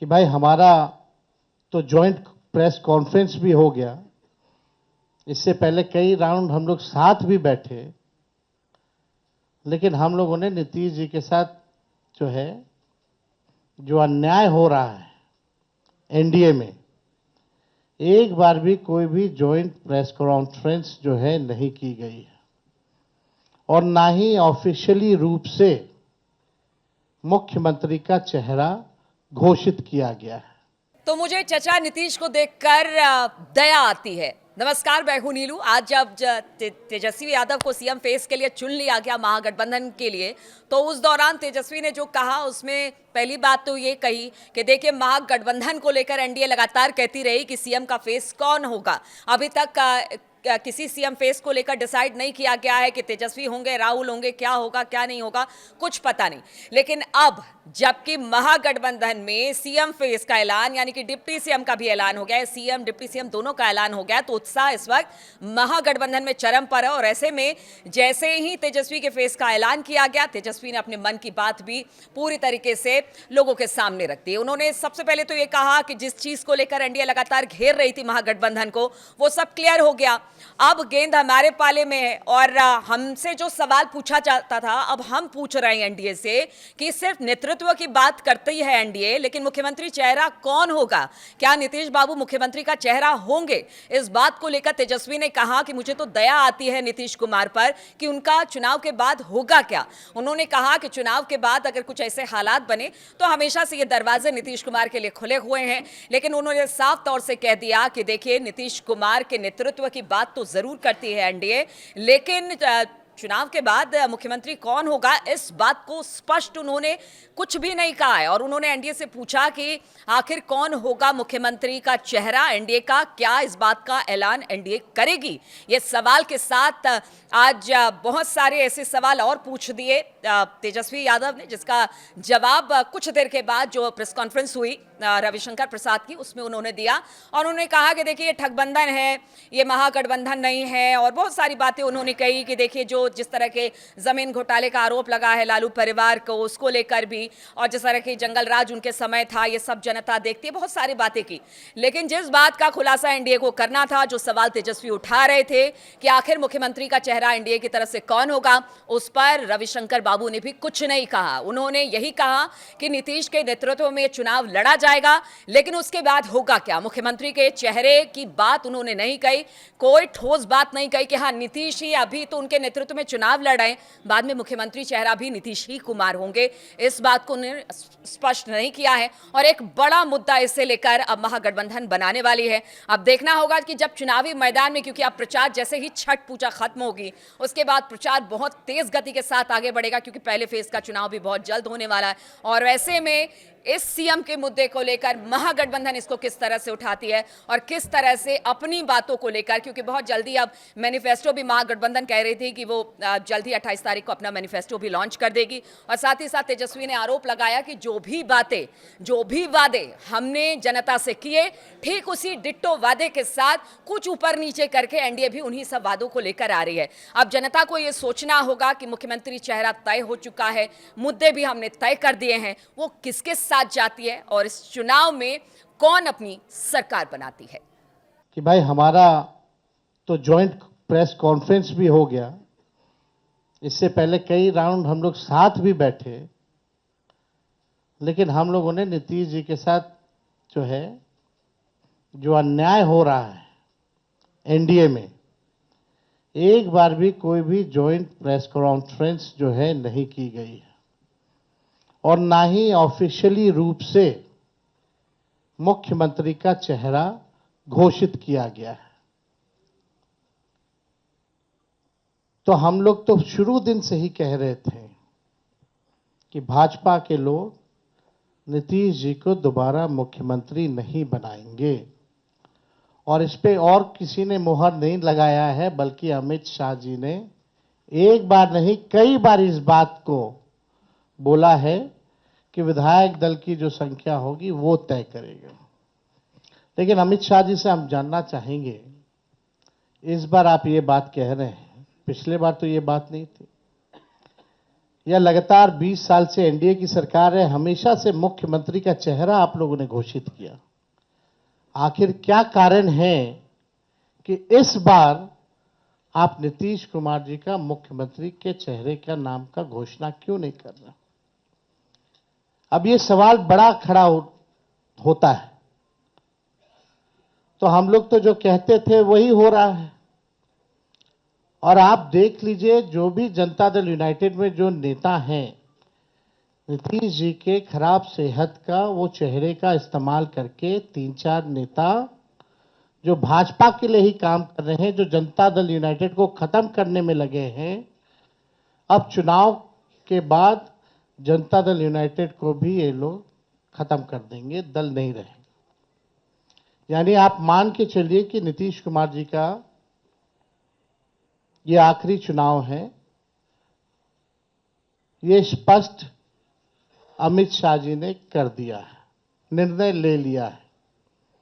कि भाई हमारा तो जॉइंट प्रेस कॉन्फ्रेंस भी हो गया। इससे पहले कई राउंड हम लोग साथ भी बैठे, लेकिन हम लोगों ने नीतीश जी के साथ जो अन्याय हो रहा है एनडीए में, एक बार भी कोई भी जॉइंट प्रेस कॉन्फ्रेंस नहीं की गई है और ना ही ऑफिशियली रूप से मुख्यमंत्री का चेहरा घोषित किया गया है। तो मुझे चचा नीतीश को देखकर दया आती है। नमस्कार, मैं हूं नीलू। आज जब तेजस्वी यादव को सीएम फेस के लिए चुन लिया गया महागठबंधन के लिए, तो उस दौरान तेजस्वी ने जो कहा उसमें पहली बात तो ये कही कि देखिए, महागठबंधन को लेकर एनडीए लगातार कहती रही कि सीएम का फेस कौन होगा। अभी तक किसी सीएम फेस को लेकर डिसाइड नहीं किया गया है कि तेजस्वी होंगे, राहुल होंगे, क्या होगा क्या नहीं होगा, कुछ पता नहीं। लेकिन अब जबकि महागठबंधन में सीएम फेस का ऐलान यानी कि डिप्टी सीएम का भी ऐलान हो गया है, सीएम डिप्टी सीएम दोनों का ऐलान हो गया, तो उत्साह इस वक्त महागठबंधन में चरम पर है। और ऐसे में जैसे ही तेजस्वी के फेस का ऐलान किया गया, तेजस्वी ने अपने मन की बात भी पूरी तरीके से लोगों के सामने रख दी। उन्होंने सबसे पहले तो ये कहा कि जिस चीज को लेकर एनडीए लगातार घेर रही थी महागठबंधन को, वो सब क्लियर हो गया। अब गेंद हमारे पाले में है और हमसे जो सवाल पूछा जाता था, अब हम पूछ रहे हैं एनडीए से कि सिर्फ नेतृत्व की बात करती है एनडीए, लेकिन मुख्यमंत्री चेहरा कौन होगा? क्या नीतीश बाबू मुख्यमंत्री का चेहरा होंगे? इस बात को लेकर तेजस्वी ने कहा कि मुझे तो दया आती है नीतीश कुमार पर कि उनका चुनाव के बाद होगा क्या। उन्होंने कहा कि चुनाव के बाद अगर कुछ ऐसे हालात बने तो हमेशा से ये दरवाजे नीतीश कुमार के लिए खुले हुए हैं, लेकिन उन्होंने साफ तौर से कह दिया कि देखिए, नीतीश कुमार के नेतृत्व की बात तो जरूर करती है एनडीए, लेकिन चुनाव के बाद मुख्यमंत्री कौन होगा इस बात को स्पष्ट उन्होंने कुछ भी नहीं कहा है। और उन्होंने एनडीए से पूछा कि आखिर कौन होगा मुख्यमंत्री का चेहरा एनडीए का, क्या इस बात का ऐलान एनडीए करेगी? ये सवाल के साथ आज बहुत सारे ऐसे सवाल और पूछ दिए तेजस्वी यादव ने, जिसका जवाब कुछ देर के बाद जो प्रेस कॉन्फ्रेंस हुई रविशंकर प्रसाद की, उसमें उन्होंने दिया। और उन्होंने कहा कि देखिए, ये ठगबंधन है, ये महागठबंधन नहीं है, और बहुत सारी बातें उन्होंने कही कि देखिए, जो जिस तरह के जमीन घोटाले का आरोप लगा है लालू परिवार को, उसको लेकर भी, और जिस तरह की जंगल राज उनके समय था, ये सब जनता देखती है, बहुत सारी बातें की। लेकिन जिस बात का खुलासा एनडीए को करना था, जो सवाल तेजस्वी उठा रहे थे कि आखिर मुख्यमंत्री का चेहरा एनडीए की तरफ से कौन होगा, उस पर रविशंकर बाबू ने भी कुछ नहीं कहा। उन्होंने यही कहा कि नीतीश के नेतृत्व में चुनाव लड़ा जाएगा, लेकिन उसके बाद होगा क्या। मुख्यमंत्री के चेहरे की बात उन्होंने नहीं कही, कोई ठोस बात नहीं कही कि हाँ, नीतीश ही अभी तो उनके नेतृत्व में चुनाव लड़ रहे हैं, बाद में मुख्यमंत्री चेहरा भी नीतीश ही कुमार होंगे, इस बात को उन्होंने स्पष्ट नहीं किया है। और एक बड़ा मुद्दा इसे लेकर अब महागठबंधन बनाने वाली है। अब देखना होगा कि जब चुनावी मैदान में, क्योंकि अब प्रचार जैसे ही छठ पूजा खत्म होगी, उसके बाद प्रचार बहुत तेज गति के साथ आगे बढ़ेगा, क्योंकि पहले फेज का चुनाव भी बहुत जल्द होने वाला है। और वैसे में इस सीएम के मुद्दे को लेकर महागठबंधन इसको किस तरह से उठाती है और किस तरह से अपनी बातों को लेकर, क्योंकि बहुत जल्दी अब मैनिफेस्टो भी महागठबंधन कह रही थी कि वो जल्दी 28 तारीख को अपना मैनिफेस्टो भी लॉन्च कर देगी। और साथ ही साथ तेजस्वी ने आरोप लगाया कि जो भी वादे हमने जनता से किए, ठीक उसी डिट्टो वादे के साथ कुछ ऊपर नीचे करके एनडीए भी उन्हीं सब वादों को लेकर आ रही है। अब जनता को यह सोचना होगा कि मुख्यमंत्री चेहरा तय हो चुका है, मुद्दे भी हमने तय कर दिए हैं, वो किसके साथ जाती है और इस चुनाव में कौन अपनी सरकार बनाती है। कि भाई हमारा तो जॉइंट प्रेस कॉन्फ्रेंस भी हो गया। इससे पहले कई राउंड हम लोग साथ भी बैठे, लेकिन हम लोगों ने नीतीश जी के साथ जो अन्याय हो रहा है एनडीए में, एक बार भी कोई भी जॉइंट प्रेस कॉन्फ्रेंस नहीं की गई है और ना ही ऑफिशियली रूप से मुख्यमंत्री का चेहरा घोषित किया गया है। तो हम लोग तो शुरू दिन से ही कह रहे थे कि भाजपा के लोग नीतीश जी को दोबारा मुख्यमंत्री नहीं बनाएंगे, और इस पे और किसी ने मुहर नहीं लगाया है, बल्कि अमित शाह जी ने एक बार नहीं कई बार इस बात को बोला है कि विधायक दल की जो संख्या होगी वो तय करेगा। लेकिन अमित शाह जी से हम जानना चाहेंगे, इस बार आप ये बात कह रहे हैं, पिछले बार तो ये बात नहीं थी। या लगातार 20 साल से एनडीए की सरकार है, हमेशा से मुख्यमंत्री का चेहरा आप लोगों ने घोषित किया। आखिर क्या कारण है कि इस बार आप नीतीश कुमार जी का मुख्यमंत्री के चेहरे का नाम का घोषणा क्यों नहीं कर रहे? अब ये सवाल बड़ा खड़ा होता है। तो हम लोग तो जो कहते थे वही हो रहा है। और आप देख लीजिए, जो भी जनता दल यूनाइटेड में जो नेता हैं, नीतीश जी के खराब सेहत का वो चेहरे का इस्तेमाल करके 3-4 नेता जो भाजपा के लिए ही काम कर रहे हैं, जो जनता दल यूनाइटेड को खत्म करने में लगे हैं, अब चुनाव के बाद जनता दल यूनाइटेड को भी ये लोग खत्म कर देंगे, दल नहीं रहेंगे। यानी आप मान के चलिए कि नीतीश कुमार जी का ये आखिरी चुनाव है। ये स्पष्ट अमित शाह जी ने कर दिया है, निर्णय ले लिया है।